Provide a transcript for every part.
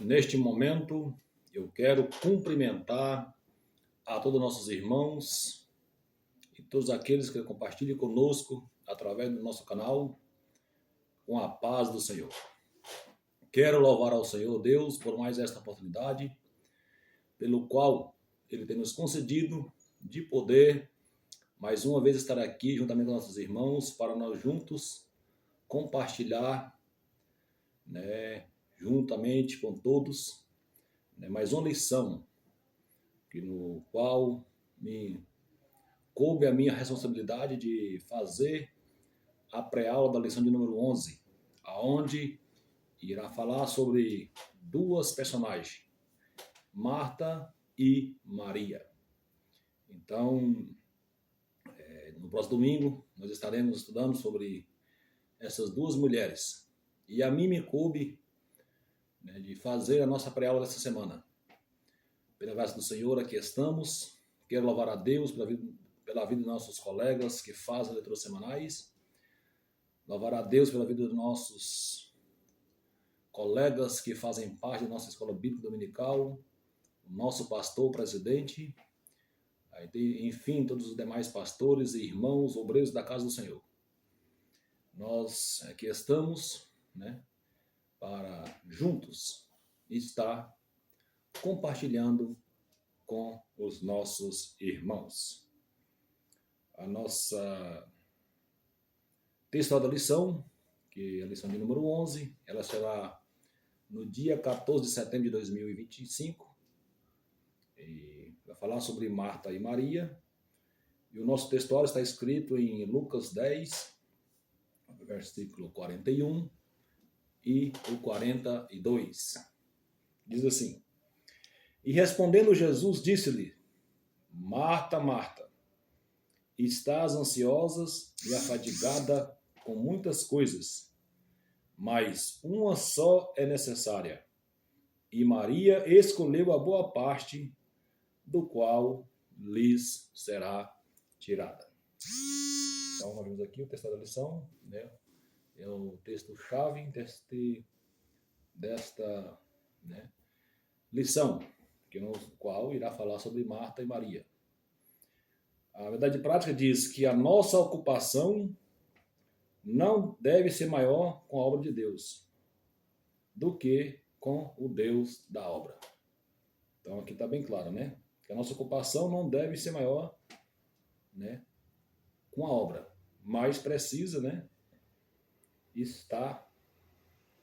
Neste momento, eu quero cumprimentar a todos os nossos irmãos e todos aqueles que compartilham conosco através do nosso canal, com a paz do Senhor. Quero louvar ao Senhor Deus por mais esta oportunidade, pelo qual Ele tem nos concedido de poder mais uma vez estar aqui juntamente com nossos irmãos para nós juntos compartilhar, juntamente com todos, mais uma lição no qual me coube a minha responsabilidade de fazer a pré-aula da lição de número 11, aonde irá falar sobre duas personagens, Marta e Maria. Então, no próximo domingo, nós estaremos estudando sobre essas duas mulheres. E a mim me coube de fazer a nossa pré-aula dessa semana. Pela graça do Senhor, aqui estamos. Quero louvar a Deus pela vida dos nossos colegas que fazem leituras semanais. Louvar a Deus pela vida dos nossos colegas que fazem parte da nossa escola bíblica dominical, o nosso pastor, presidente, enfim, todos os demais pastores e irmãos, obreiros da casa do Senhor. Nós aqui estamos, para juntos estar compartilhando com os nossos irmãos. A nossa texto da lição, que é a lição de número 11, ela será no dia 14 de setembro de 2025, e vai falar sobre Marta e Maria. E o nosso textuário está escrito em Lucas 10, versículo 41 e o 42. Diz assim: E respondendo Jesus, disse-lhe: Marta, Marta, estás ansiosa e afadigada com muitas coisas, mas uma só é necessária. E Maria escolheu a boa parte, do qual lhes será tirada. Então, nós vemos aqui o texto da lição, é o texto-chave desta lição, no qual irá falar sobre Marta e Maria. A verdade prática diz que a nossa ocupação não deve ser maior com a obra de Deus do que com o Deus da obra. Então aqui está bem claro, que a nossa ocupação não deve ser maior, com a obra, mas precisa,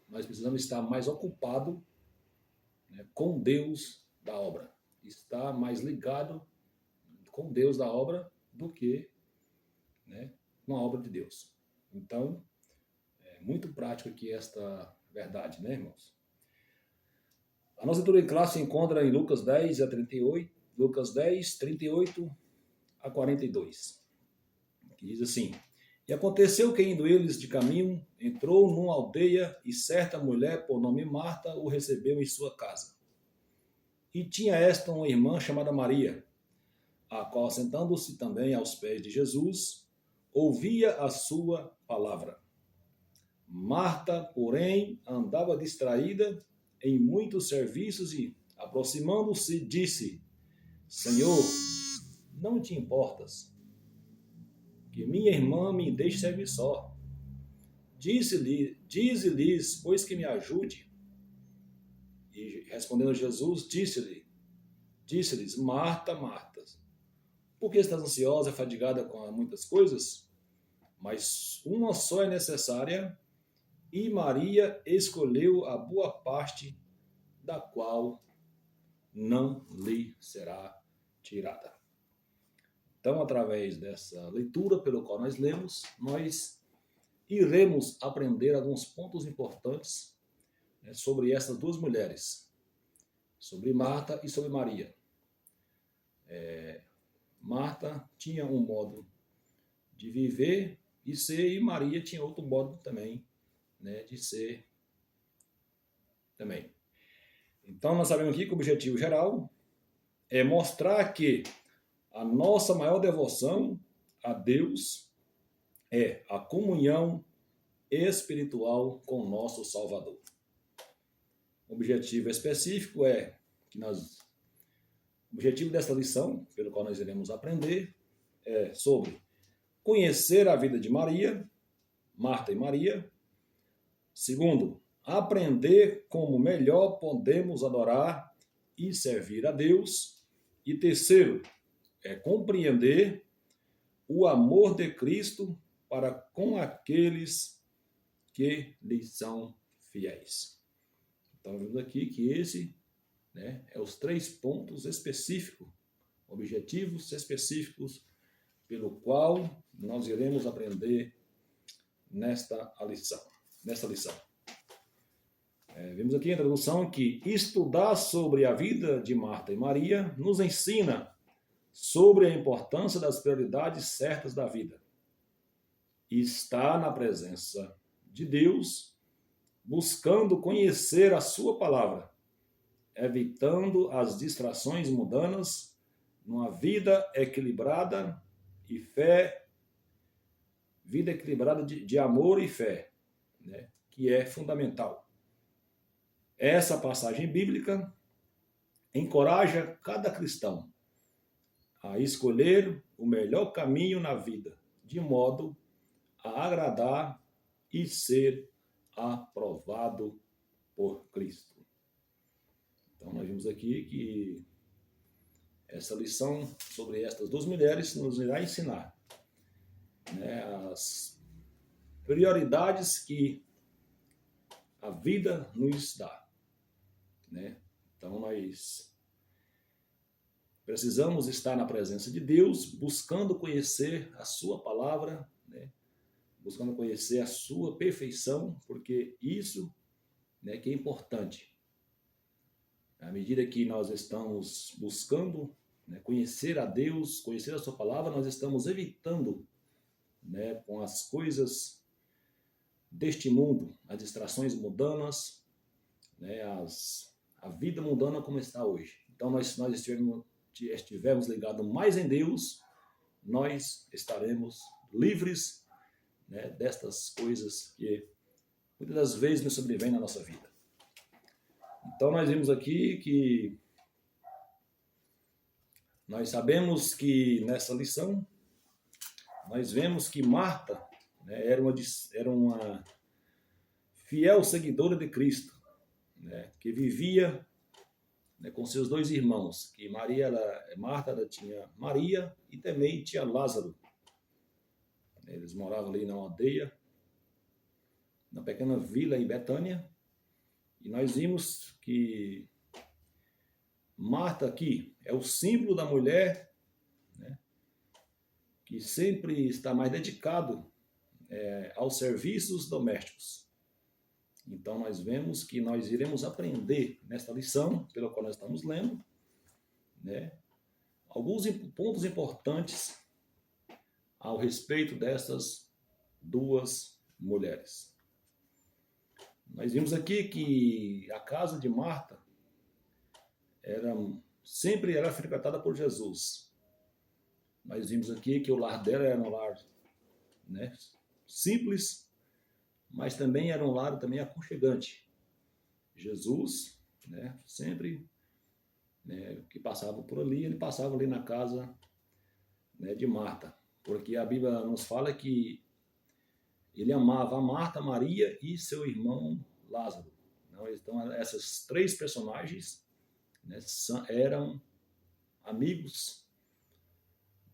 nós precisamos estar mais ocupado, com Deus da obra, estar mais ligado com Deus da obra do que com a obra de Deus. Então, é muito prático aqui esta verdade, irmãos? A nossa leitura em classe se encontra em Lucas 10 a 38, Lucas 10, 38 a 42, que diz assim: E aconteceu que, indo eles de caminho, entrou numa aldeia, e certa mulher, por nome Marta, o recebeu em sua casa. E tinha esta uma irmã chamada Maria, a qual, sentando-se também aos pés de Jesus, ouvia a sua palavra. Marta, porém, andava distraída em muitos serviços e, aproximando-se, disse: Senhor, não te importas que minha irmã me deixe servir só? Dize-lhes, pois, que me ajude. E respondendo Jesus, disse-lhes: Marta, Marta, por que estás ansiosa e fadigada com muitas coisas? Mas uma só é necessária, e Maria escolheu a boa parte, da qual não lhe será tirada. Então, através dessa leitura pelo qual nós lemos, nós iremos aprender alguns pontos importantes sobre essas duas mulheres, sobre Marta e sobre Maria. Marta tinha um modo de viver e ser, e Maria tinha outro modo também, de ser também. Então, nós sabemos aqui que o objetivo geral é mostrar que a nossa maior devoção a Deus é a comunhão espiritual com o nosso Salvador. O objetivo específico é que nós... O objetivo dessa lição, pelo qual nós iremos aprender, é sobre conhecer a vida de Maria, Marta e Maria. Segundo, aprender como melhor podemos adorar e servir a Deus. E terceiro, é compreender o amor de Cristo para com aqueles que lhe são fiéis. Então, vemos aqui que esse, né, é os 3 pontos específicos, objetivos específicos, pelo qual nós iremos aprender nesta lição. Vemos aqui a introdução que estudar sobre a vida de Marta e Maria nos ensina sobre a importância das prioridades certas da vida. Estar na presença de Deus, buscando conhecer a sua palavra, evitando as distrações mundanas, numa vida equilibrada e fé, vida equilibrada de amor e fé, né, que é fundamental. Essa passagem bíblica encoraja cada cristão a escolher o melhor caminho na vida, de modo a agradar e ser aprovado por Cristo. Então, nós vimos aqui que essa lição sobre estas 2 mulheres nos irá ensinar, né, as prioridades que a vida nos dá, né? Então, nós precisamos estar na presença de Deus, buscando conhecer a sua palavra, né? Buscando conhecer a sua perfeição, porque isso, né, que é importante. À medida que nós estamos buscando, né, conhecer a Deus, conhecer a sua palavra, nós estamos evitando, né, com as coisas deste mundo, as distrações mundanas, né, a vida mundana como está hoje. Então, nós estivermos ligados mais em Deus, nós estaremos livres, né, destas coisas que muitas das vezes nos sobrevêm na nossa vida. Então, nós vimos aqui que nós sabemos que nessa lição, nós vemos que Marta, né, era uma fiel seguidora de Cristo, né, que vivia, né, com seus 2 irmãos, que Marta ela tinha Maria e também tinha Lázaro. Eles moravam ali na aldeia, na pequena vila em Betânia, e nós vimos que Marta aqui é o símbolo da mulher, né, que sempre está mais dedicado aos serviços domésticos. Então, nós vemos que nós iremos aprender nesta lição, pela qual nós estamos lendo, né, alguns pontos importantes ao respeito dessas 2 mulheres. Nós vimos aqui que a casa de Marta sempre era frequentada por Jesus. Nós vimos aqui que o lar dela era um lar, né, simples, mas também era um lar também aconchegante. Jesus, né, sempre, né, que passava por ali, ele passava ali na casa, né, de Marta, porque a Bíblia nos fala que ele amava a Marta, Maria e seu irmão Lázaro. Então, essas 3 personagens, né, eram amigos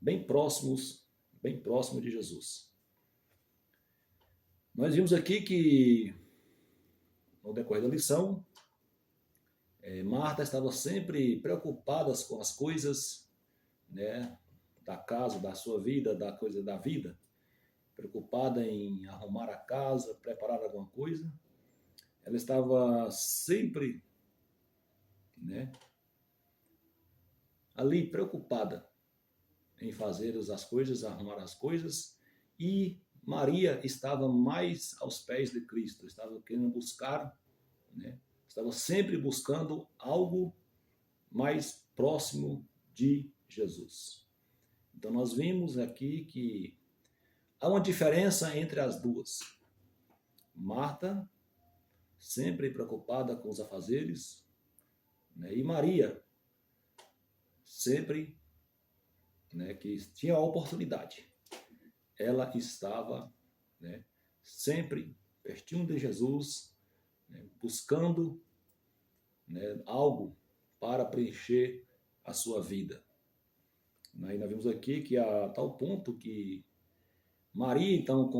bem próximos de Jesus. Nós vimos aqui que, no decorrer da lição, Marta estava sempre preocupada com as coisas, né, da casa, da sua vida, da coisa da vida, preocupada em arrumar a casa, preparar alguma coisa. Ela estava sempre, né, ali preocupada em fazer as coisas, arrumar as coisas, e Maria estava mais aos pés de Cristo, estava querendo buscar, né, estava sempre buscando algo mais próximo de Jesus. Então, nós vimos aqui que há uma diferença entre as 2. Marta sempre preocupada com os afazeres, né? E Maria, sempre, né, que tinha a oportunidade, ela estava, né, sempre pertinho de Jesus, né, buscando, né, algo para preencher a sua vida. Aí nós vimos aqui que a tal ponto que Maria, então,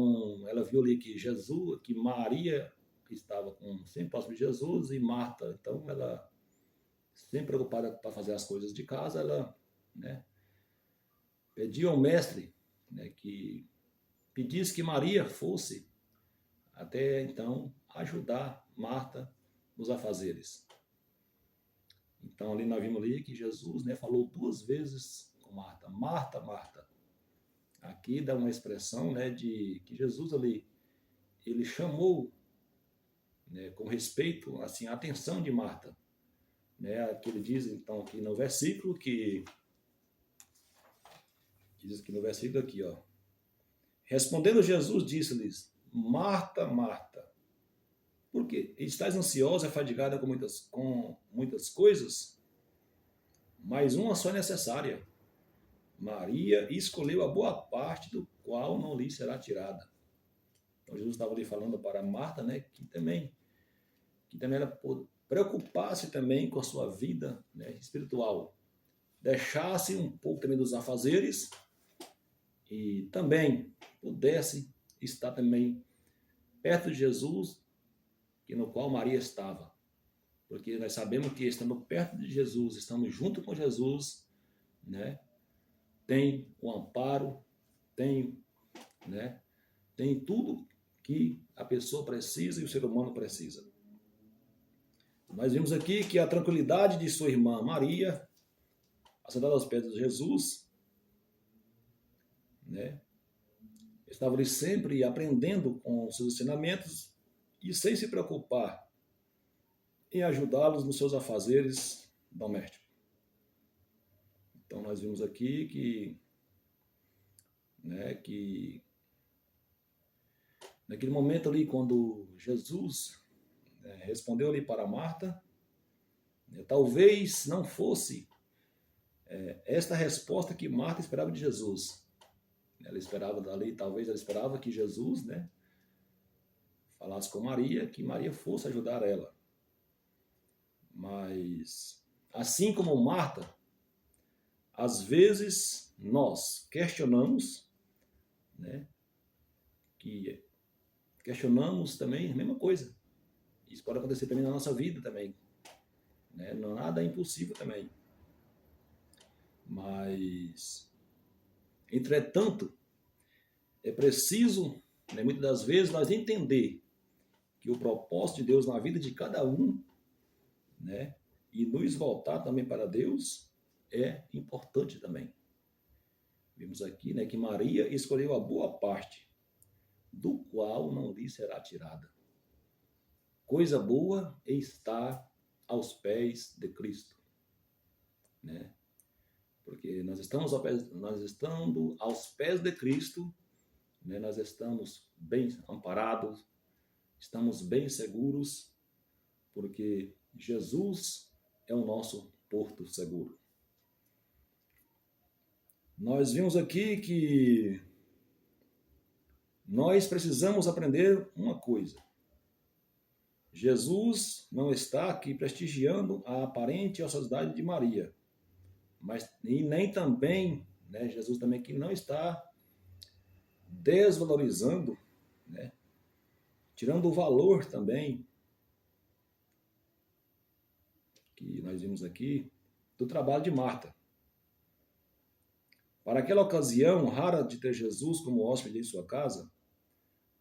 ela viu ali que Jesus, que Maria estava sempre próximo de Jesus, e Marta, então, ela sempre preocupada para fazer as coisas de casa, ela, né, pediu ao mestre, né, que pedisse que Maria fosse até então ajudar Marta nos afazeres. Então ali nós vimos ali que Jesus, né, falou 2 vezes com Marta, Marta, Marta. Aqui dá uma expressão, né, de que Jesus ali, ele chamou, né, com respeito, assim, a atenção de Marta, né, que ele diz então aqui no versículo que diz aqui no versículo aqui, ó. Respondendo Jesus, disse-lhes: Marta, Marta, por quê? Estás ansiosa e fadigada com muitas coisas? Mas uma só é necessária. Maria escolheu a boa parte, do qual não lhe será tirada. Então Jesus estava ali falando para Marta, né, que também ela preocupasse também com a sua vida, né, espiritual. Deixasse um pouco também dos afazeres e também pudesse estar também perto de Jesus, no qual Maria estava. Porque nós sabemos que estando perto de Jesus, estamos junto com Jesus, né, tem o amparo, tem, né, tem tudo que a pessoa precisa e o ser humano precisa. Nós vimos aqui que a tranquilidade de sua irmã Maria, assentada aos pés de Jesus, né, estava ali sempre aprendendo com os seus ensinamentos e sem se preocupar em ajudá-los nos seus afazeres domésticos. Então nós vimos aqui que, né, que naquele momento ali, quando Jesus, né, respondeu ali para Marta, né, talvez não fosse esta resposta que Marta esperava de Jesus. Ela esperava dali, talvez ela esperava que Jesus, né, falasse com Maria, que Maria fosse ajudar ela. Mas, assim como Marta, às vezes nós questionamos, né, que questionamos também a mesma coisa. Isso pode acontecer também na nossa vida também, né? Não, nada é impossível também. Mas, entretanto, é preciso, né, muitas das vezes, nós entender que o propósito de Deus na vida de cada um, né, e nos voltar também para Deus, é importante também. Vimos aqui, né, que Maria escolheu a boa parte, do qual não lhe será tirada. Coisa boa é estar aos pés de Cristo, né? Porque nós estamos estando aos pés de Cristo, né? Nós estamos bem amparados, estamos bem seguros, porque Jesus é o nosso porto seguro. Nós vimos aqui que nós precisamos aprender uma coisa. Jesus não está aqui prestigiando a aparente ociosidade de Maria, mas e nem também, né, Jesus também que não está desvalorizando, né, tirando o valor também que nós vimos aqui do trabalho de Marta. Para aquela ocasião rara de ter Jesus como hóspede em sua casa,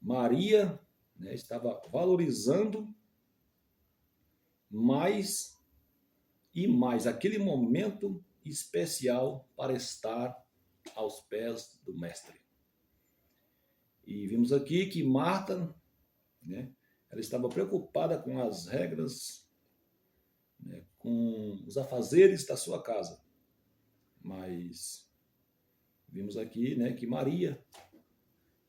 Maria, né, estava valorizando mais e mais aquele momento especial para estar aos pés do Mestre. E vimos aqui que Marta, né, ela estava preocupada com as regras, né, com os afazeres da sua casa. Mas vimos aqui, né, que Maria,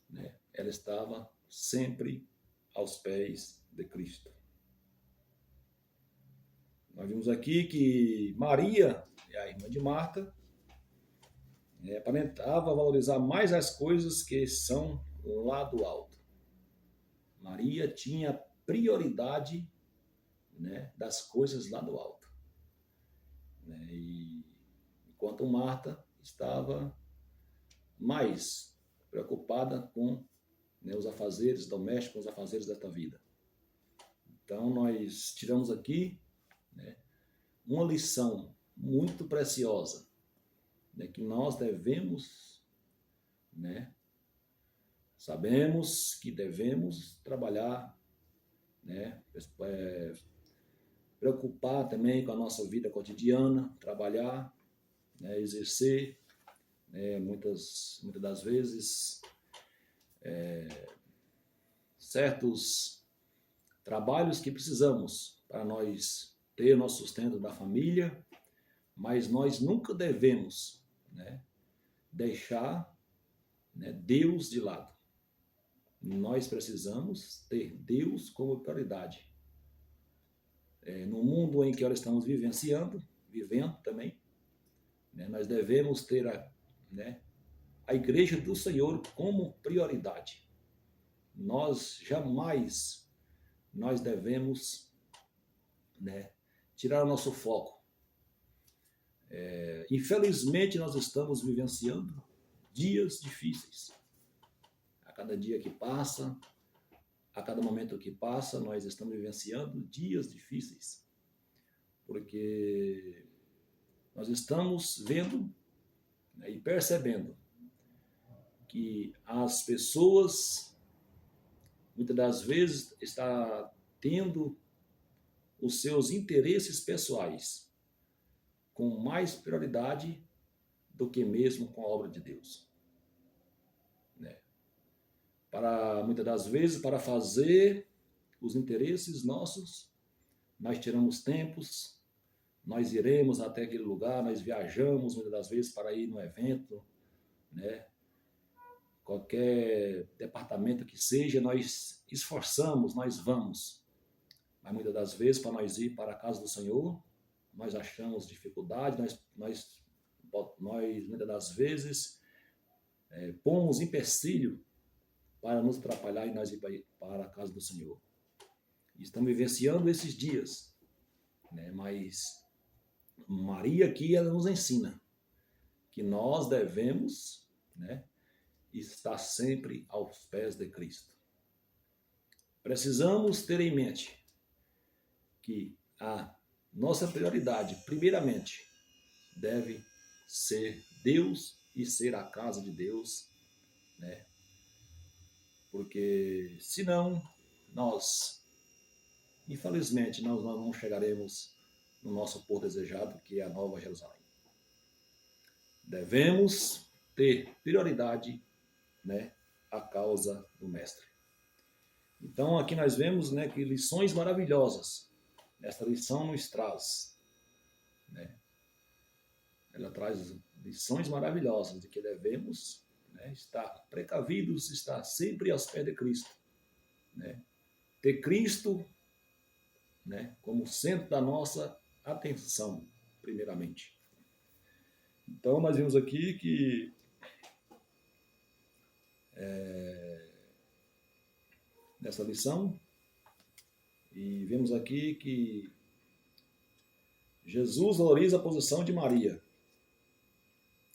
né, ela estava sempre aos pés de Cristo. Nós vimos aqui que Maria, a irmã de Marta, aparentava valorizar mais as coisas que são lá do alto. Maria tinha prioridade, né, das coisas lá do alto. Né? E enquanto Marta estava mais preocupada com, né, os afazeres domésticos, os afazeres desta vida. Então, nós tiramos aqui, né, uma lição muito preciosa, né, que nós devemos, né, sabemos que devemos trabalhar, né, preocupar também com a nossa vida cotidiana, trabalhar, né, exercer, né, muitas das vezes, certos trabalhos que precisamos para nós ter nosso sustento da família, mas nós nunca devemos, né, deixar, né, Deus de lado. Nós precisamos ter Deus como prioridade. No mundo em que nós estamos vivendo também, né, nós devemos ter a Igreja do Senhor como prioridade. Nós devemos, né, tirar o nosso foco. Infelizmente, nós estamos vivenciando dias difíceis. A cada dia que passa, a cada momento que passa, nós estamos vivenciando dias difíceis. Porque nós estamos vendo, né, e percebendo que as pessoas, muitas das vezes, estão tendo os seus interesses pessoais com mais prioridade do que mesmo com a obra de Deus. Né? Muitas das vezes, para fazer os interesses nossos, nós tiramos tempos, nós iremos até aquele lugar, nós viajamos muitas das vezes para ir no evento, né? Qualquer departamento que seja, nós esforçamos, nós vamos. Mas muitas das vezes, para nós ir para a casa do Senhor, nós achamos dificuldade, nós muitas das vezes, pomos empecilho para nos atrapalhar e nós ir para a casa do Senhor. Estamos vivenciando esses dias, né? Mas Maria aqui, ela nos ensina que nós devemos, né, estar sempre aos pés de Cristo. Precisamos ter em mente que a nossa prioridade, primeiramente, deve ser Deus e ser a casa de Deus, né? Porque senão infelizmente, nós não chegaremos no nosso porto desejado, que é a Nova Jerusalém. Devemos ter prioridade, né, a causa do Mestre. Então, aqui nós vemos, né, que lições maravilhosas esta lição nos traz, né? Ela traz lições maravilhosas de que devemos, né, estar precavidos, estar sempre aos pés de Cristo, né? Ter Cristo, né, como centro da nossa atenção, primeiramente. Então, nós vimos aqui que nessa lição, e vemos aqui que Jesus valoriza a posição de Maria.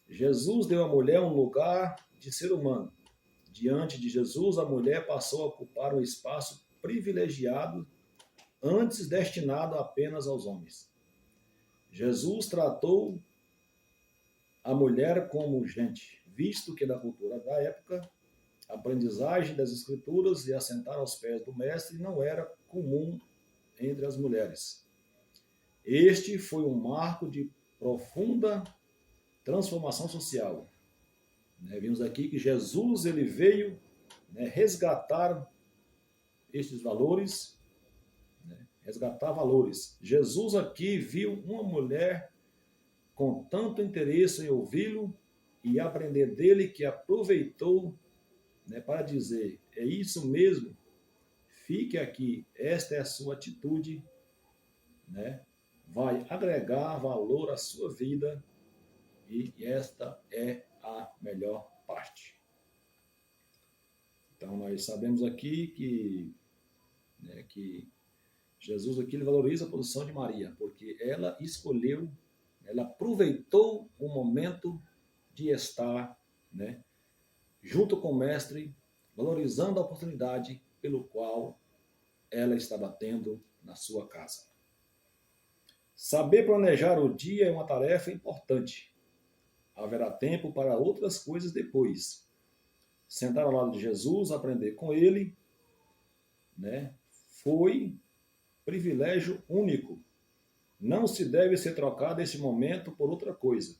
Jesus deu à mulher um lugar de ser humano. Diante de Jesus, a mulher passou a ocupar um espaço privilegiado antes destinado apenas aos homens. Jesus tratou a mulher como gente, visto que na cultura da época, a aprendizagem das Escrituras e assentar aos pés do Mestre não era comum entre as mulheres. Este foi um marco de profunda transformação social. Vimos aqui que Jesus ele veio, resgatar estes valores, resgatar valores. Jesus aqui viu uma mulher com tanto interesse em ouvi-lo e aprender dele que aproveitou, para dizer, é isso mesmo, fique aqui, esta é a sua atitude, vai agregar valor à sua vida e esta é a melhor parte. Então, nós sabemos aqui que Jesus aqui ele valoriza a posição de Maria, porque ela escolheu, ela aproveitou o momento de estar, né, junto com o Mestre, valorizando a oportunidade pelo qual ela estava tendo na sua casa. Saber planejar o dia é uma tarefa importante. Haverá tempo para outras coisas depois. Sentar ao lado de Jesus, aprender com ele, né, foi privilégio único. Não se deve ser trocado esse momento por outra coisa.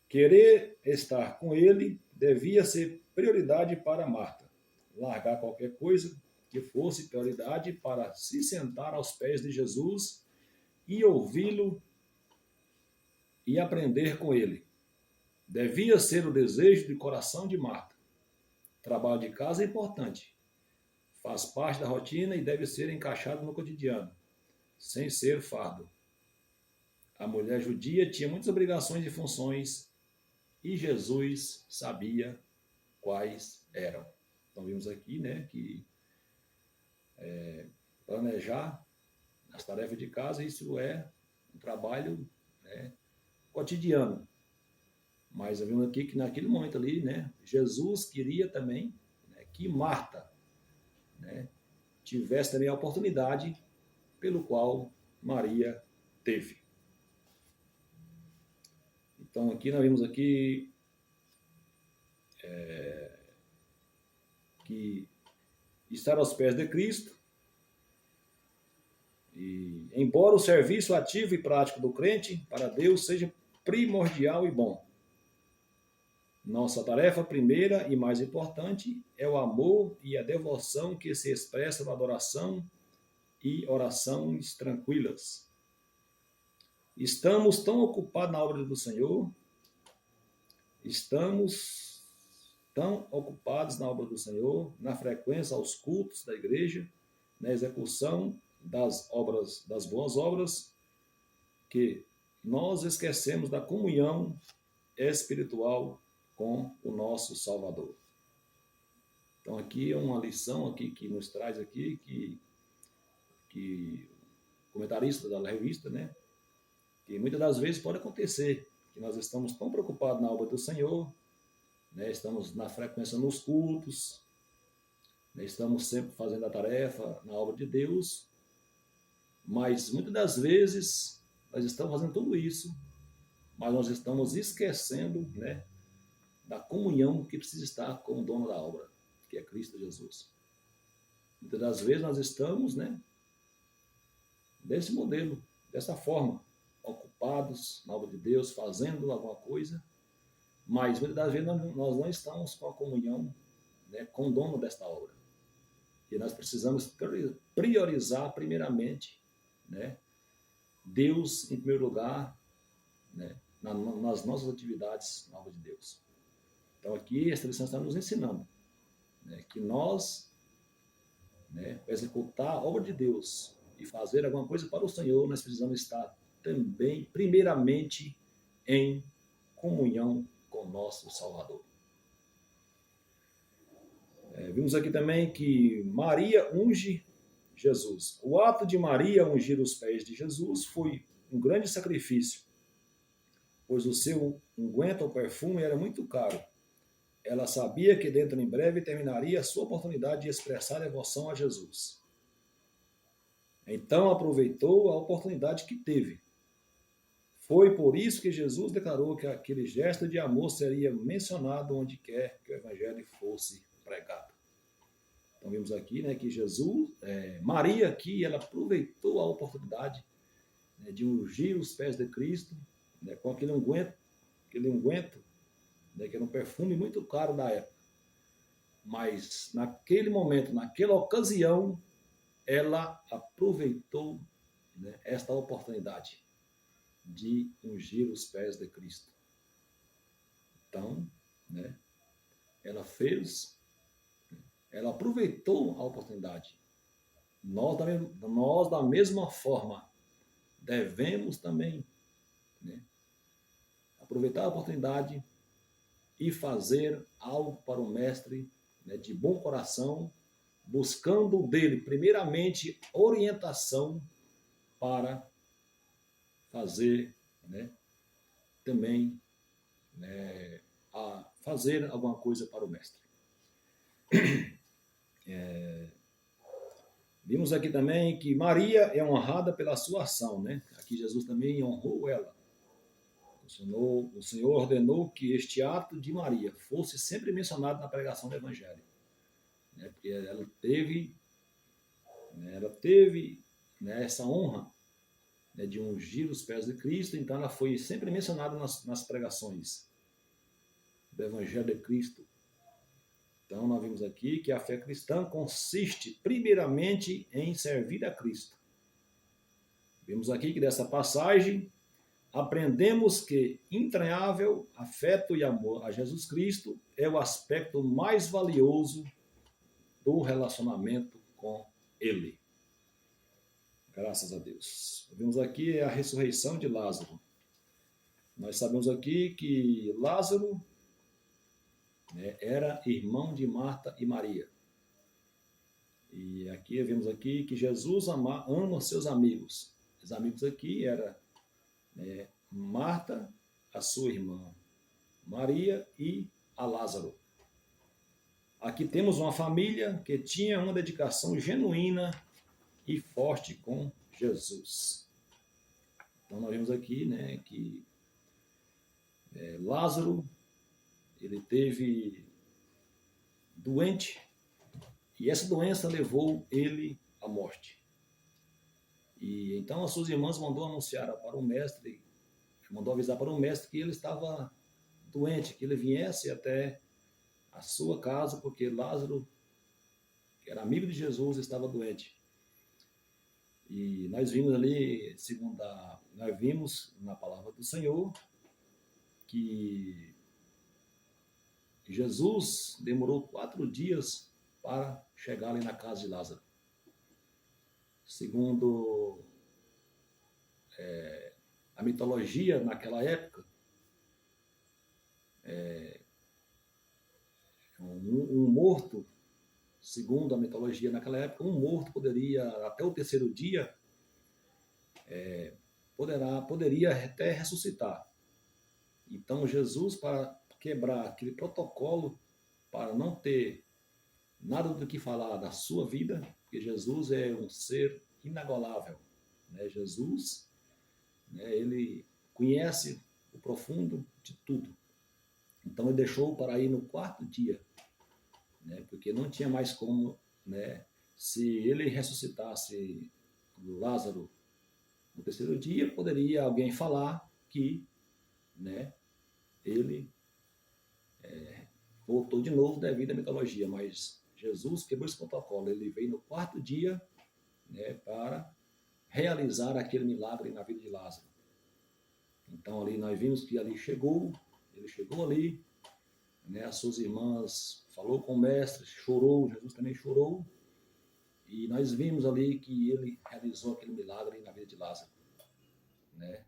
Querer estar com ele devia ser prioridade para Marta. Largar qualquer coisa que fosse prioridade para se sentar aos pés de Jesus e ouvi-lo e aprender com ele. Devia ser o desejo de coração de Marta. Trabalho de casa é importante. Faz parte da rotina e deve ser encaixado no cotidiano, sem ser fardo. A mulher judia tinha muitas obrigações e funções e Jesus sabia quais eram. Então vimos aqui, né, que planejar as tarefas de casa, isso é um trabalho, né, cotidiano. Mas vimos aqui que naquele momento ali, né, Jesus queria também, né, que Marta, né, tivesse também a oportunidade pelo qual Maria teve. Então aqui nós vimos aqui que estar aos pés de Cristo, e embora o serviço ativo e prático do crente para Deus seja primordial e bom, nossa tarefa primeira e mais importante é o amor e a devoção que se expressa na adoração e orações tranquilas. Estamos tão ocupados na obra do Senhor, estamos tão ocupados na obra do Senhor, na frequência aos cultos da igreja, na execução das obras, das boas obras, que nós esquecemos da comunhão espiritual com o nosso Salvador. Então aqui é uma lição aqui que nos traz aqui que o comentarista da revista, né, que muitas das vezes pode acontecer que nós estamos tão preocupados na obra do Senhor, né, estamos na frequência nos cultos, né, estamos sempre fazendo a tarefa na obra de Deus, mas muitas das vezes nós estamos fazendo tudo isso, mas nós estamos esquecendo, né, da comunhão que precisa estar com o dono da obra, que é Cristo Jesus. Muitas das vezes nós estamos, né, desse modelo, dessa forma, ocupados na obra de Deus, fazendo alguma coisa, mas muitas das vezes nós não estamos com a comunhão, né, com o dono desta obra. E nós precisamos priorizar primeiramente, né, Deus em primeiro lugar, né, nas nossas atividades na obra de Deus. Então aqui esta lição está nos ensinando, né, que nós, né, para executar a obra de Deus e fazer alguma coisa para o Senhor, nós precisamos estar também, primeiramente, em comunhão com o nosso Salvador. Vimos aqui também que Maria unge Jesus. O ato de Maria ungir os pés de Jesus foi um grande sacrifício, pois o seu unguento ou perfume era muito caro. Ela sabia que dentro em breve terminaria a sua oportunidade de expressar devoção a Jesus. Então aproveitou a oportunidade que teve. Foi por isso que Jesus declarou que aquele gesto de amor seria mencionado onde quer que o evangelho fosse pregado. Então vimos aqui, né, que Jesus, Maria aqui, ela aproveitou a oportunidade, né, de ungir os pés de Cristo, né, com aquele unguento, né, que era um perfume muito caro da época. Mas naquele momento, naquela ocasião, ela aproveitou, né, esta oportunidade de ungir os pés de Cristo. Então, né, ela aproveitou a oportunidade nós da mesma forma, devemos também, né, aproveitar a oportunidade e fazer algo para o Mestre, né, de bom coração, buscando dele, primeiramente, orientação para fazer, né, também, né, a fazer alguma coisa para o Mestre. Vimos aqui também que Maria é honrada pela sua ação, né? Aqui Jesus também honrou ela. O Senhor ordenou que este ato de Maria fosse sempre mencionado na pregação do Evangelho, né? Porque ela teve, né, essa honra, né, de ungir os pés de Cristo, então ela foi sempre mencionada nas pregações do Evangelho de Cristo. Então, nós vimos aqui que a fé cristã consiste, primeiramente, em servir a Cristo. Vimos aqui que dessa passagem aprendemos que entranhável afeto e amor a Jesus Cristo é o aspecto mais valioso do relacionamento com Ele. Graças a Deus. Vimos aqui a ressurreição de Lázaro. Nós sabemos aqui que Lázaro, né, era irmão de Marta e Maria. E aqui vemos aqui que Jesus ama seus amigos. Os amigos aqui eram, né, Marta, a sua irmã, Maria e a Lázaro. Aqui temos uma família que tinha uma dedicação genuína e forte com Jesus. Então nós vemos aqui, né, que Lázaro, ele teve doente e essa doença levou ele à morte. E então as suas irmãs mandou anunciar para o mestre, mandou avisar para o mestre que ele estava doente, que ele viesse até a sua casa, porque Lázaro, que era amigo de Jesus, estava doente. E nós vimos ali, nós vimos na palavra do Senhor que Jesus demorou 4 dias para chegar ali na casa de Lázaro. Segundo a mitologia naquela época, um morto, segundo a mitologia naquela época, um morto poderia, até o 3º dia, poderia até ressuscitar. Então Jesus, para quebrar aquele protocolo, para não ter nada do que falar da sua vida, porque Jesus é um ser inagolável, né? Jesus, né, ele conhece o profundo de tudo. Então ele deixou para ir no 4º dia, né, porque não tinha mais como, né, se ele ressuscitasse Lázaro no 3º dia, poderia alguém falar que, né, ele voltou de novo devido à mitologia, mas Jesus quebrou esse protocolo. Ele veio no 4º dia, né, para realizar aquele milagre na vida de Lázaro. Então ali nós vimos que ele chegou ali, né, as suas irmãs falou com o mestre, chorou, Jesus também chorou, e nós vimos ali que ele realizou aquele milagre na vida de Lázaro, né?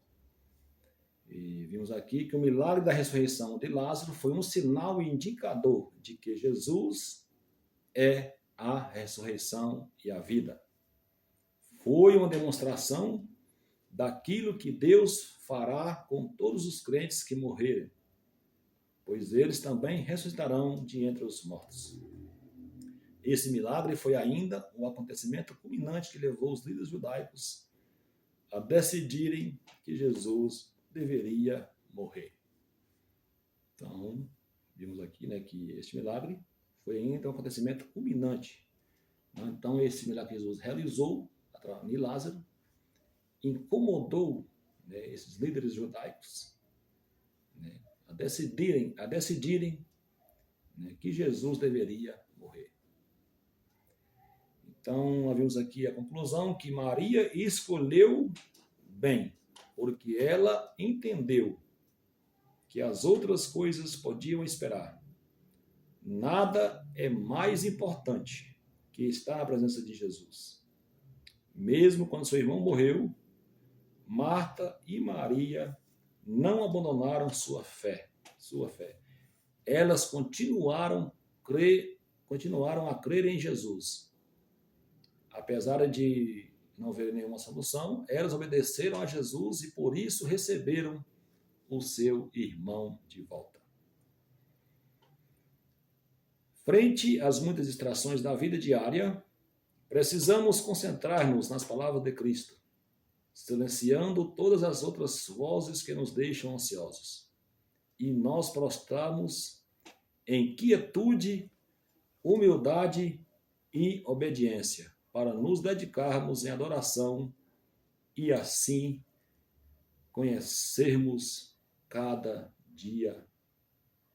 E vimos aqui que o milagre da ressurreição de Lázaro foi um sinal indicador de que Jesus é a ressurreição e a vida. Foi uma demonstração daquilo que Deus fará com todos os crentes que morrerem, pois eles também ressuscitarão de entre os mortos. Esse milagre foi ainda o acontecimento culminante que levou os líderes judaicos a decidirem que Jesus deveria morrer. Então, vimos aqui, né, que este milagre foi ainda um acontecimento culminante. Então, esse milagre que Jesus realizou em Lázaro incomodou, né, esses líderes judaicos, né, a decidirem, né, que Jesus deveria morrer. Então, nós vimos aqui a conclusão que Maria escolheu bem, porque ela entendeu que as outras coisas podiam esperar. Nada é mais importante que estar na presença de Jesus. mesmo quando seu irmão morreu, Marta e Maria não abandonaram sua fé. Elas continuaram a crer em Jesus. Apesar de não ver nenhuma solução, elas obedeceram a Jesus e por isso receberam o seu irmão de volta. Frente às muitas distrações da vida diária, precisamos concentrar-nos nas palavras de Cristo, silenciando todas as outras vozes que nos deixam ansiosos. E nós prostramos em quietude, humildade e obediência, para nos dedicarmos em adoração e assim conhecermos cada dia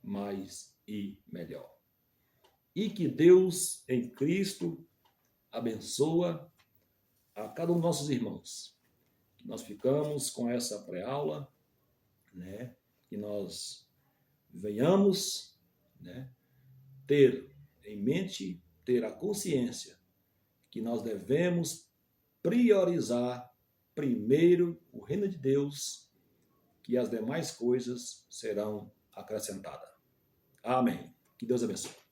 mais e melhor. E que Deus em Cristo abençoa a cada um dos nossos irmãos. Que nós ficamos com essa pré-aula, né? Que nós venhamos, né, ter em mente, ter a consciência que nós devemos priorizar primeiro o reino de Deus, que as demais coisas serão acrescentadas. Amém. Que Deus abençoe.